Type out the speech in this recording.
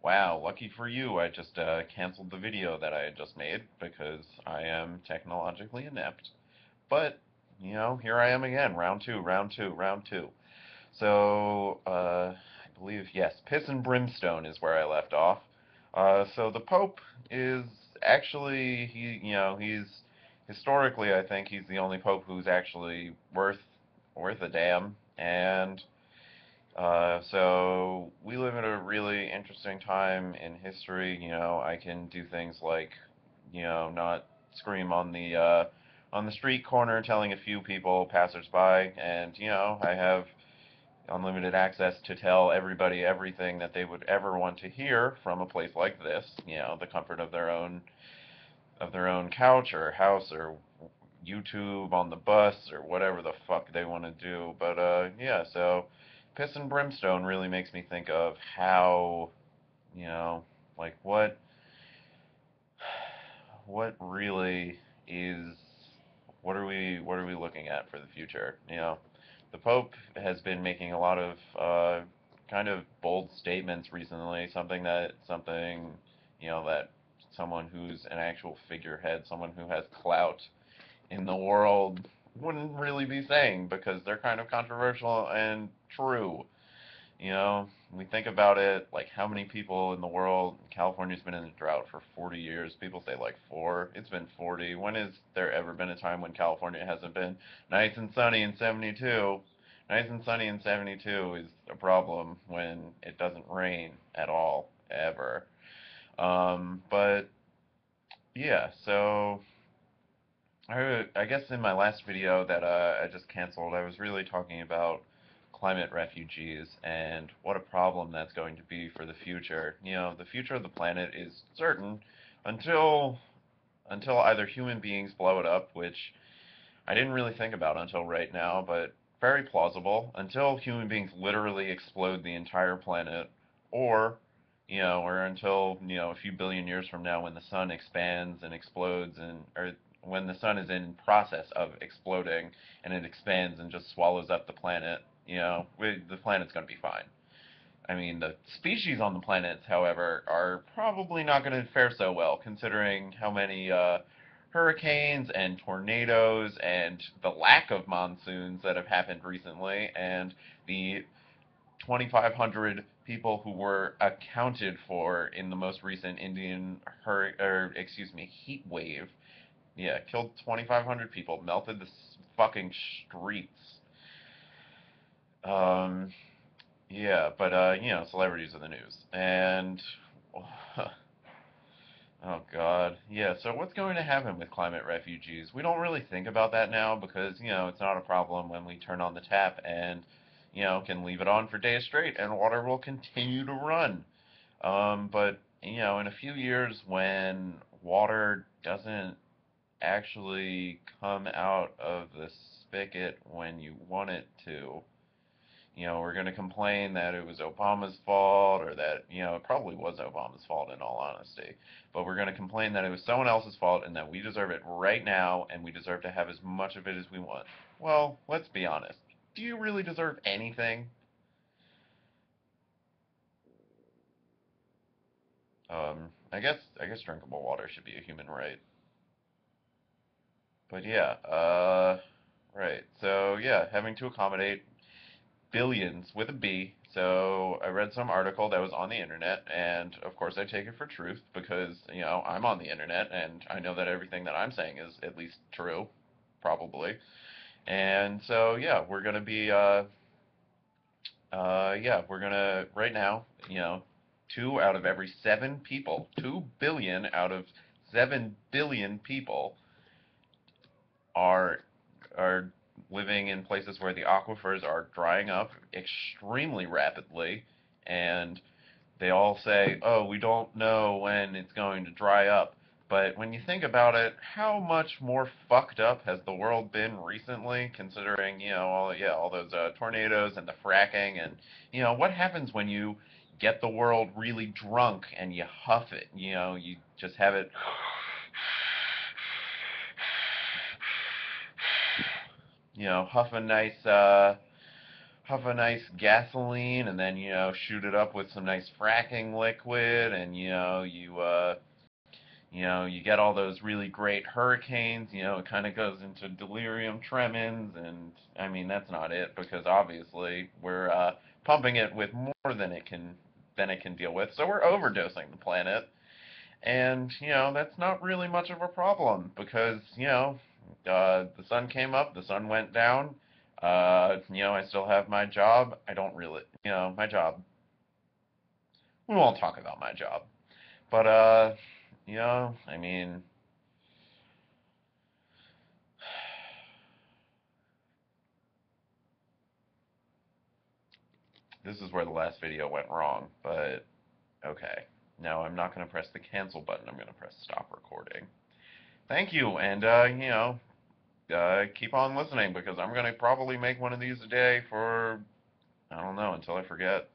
Wow, lucky for you, I just canceled the video that I had just made because I am technologically inept. But, here I am again, round two, round two, round two. So, I believe, yes, Piss and Brimstone is where I left off. So the Pope is actually, he's, historically, I think he's the only Pope who's actually worth a damn. And so we live in a really interesting time in history. I can do things like, not scream on the street corner telling a few people, passersby, and I have unlimited access to tell everybody everything that they would ever want to hear from a place like this. The comfort of their own couch or house or YouTube on the bus or whatever the fuck they want to do. But yeah, so Piss and Brimstone really makes me think of how, you know, like what really is what are we looking at for the future? The Pope has been making a lot of kind of bold statements recently, something that someone who's an actual figurehead, someone who has clout in the world wouldn't really be saying because they're kind of controversial and true. We think about it, like how many people in the world, California's been in a drought for 40 years. People say like four. It's been 40. When has there ever been a time when California hasn't been nice and sunny in 72? Nice and sunny in 72 is a problem when it doesn't rain at all, ever. But yeah, so I guess in my last video that I just canceled, I was really talking about climate refugees and what a problem that's going to be for the future. The future of the planet is certain until either human beings blow it up, which I didn't really think about until right now, but very plausible, until human beings literally explode the entire planet, or or until, a few billion years from now when the sun expands and explodes or when the sun is in process of exploding and it expands and just swallows up the planet, the planet's going to be fine. I mean, the species on the planet, however, are probably not going to fare so well, considering how many hurricanes and tornadoes and the lack of monsoons that have happened recently, and the 2,500 people who were accounted for in the most recent Indian heat wave. Yeah, killed 2,500 people, melted the fucking streets. Um, yeah, but celebrities are the news, and oh God, yeah. So what's going to happen with climate refugees? We don't really think about that now because it's not a problem when we turn on the tap and can leave it on for days straight and water will continue to run. But in a few years when water doesn't actually come out of the spigot when you want it to, we're going to complain that it was Obama's fault or that, it probably was Obama's fault in all honesty. But we're going to complain that it was someone else's fault and that we deserve it right now and we deserve to have as much of it as we want. Well, let's be honest. Do you really deserve anything? I guess drinkable water should be a human right. But yeah, right. So yeah, having to accommodate billions with a B. So I read some article that was on the internet, and of course I take it for truth because, I'm on the internet and I know that everything that I'm saying is at least true, probably. And so yeah, we're gonna right now, 2 billion out of 7 billion people are are living in places where the aquifers are drying up extremely rapidly, and they all say, "Oh, we don't know when it's going to dry up." But when you think about it, how much more fucked up has the world been recently, considering, all those tornadoes and the fracking, and what happens when you get the world really drunk and you huff it, you just have it, huff a nice puff a nice gasoline and then, shoot it up with some nice fracking liquid and, you get all those really great hurricanes, it kind of goes into delirium tremens, and I mean that's not it because obviously we're pumping it with more than it can deal with, so we're overdosing the planet, and that's not really much of a problem because the sun came up, the sun went down. I still have my job. I don't really, my job. We won't talk about my job, but I mean, this is where the last video went wrong, but okay. Now I'm not going to press the cancel button. I'm going to press stop recording. Thank you, and keep on listening because I'm going to probably make one of these a day for I don't know until I forget.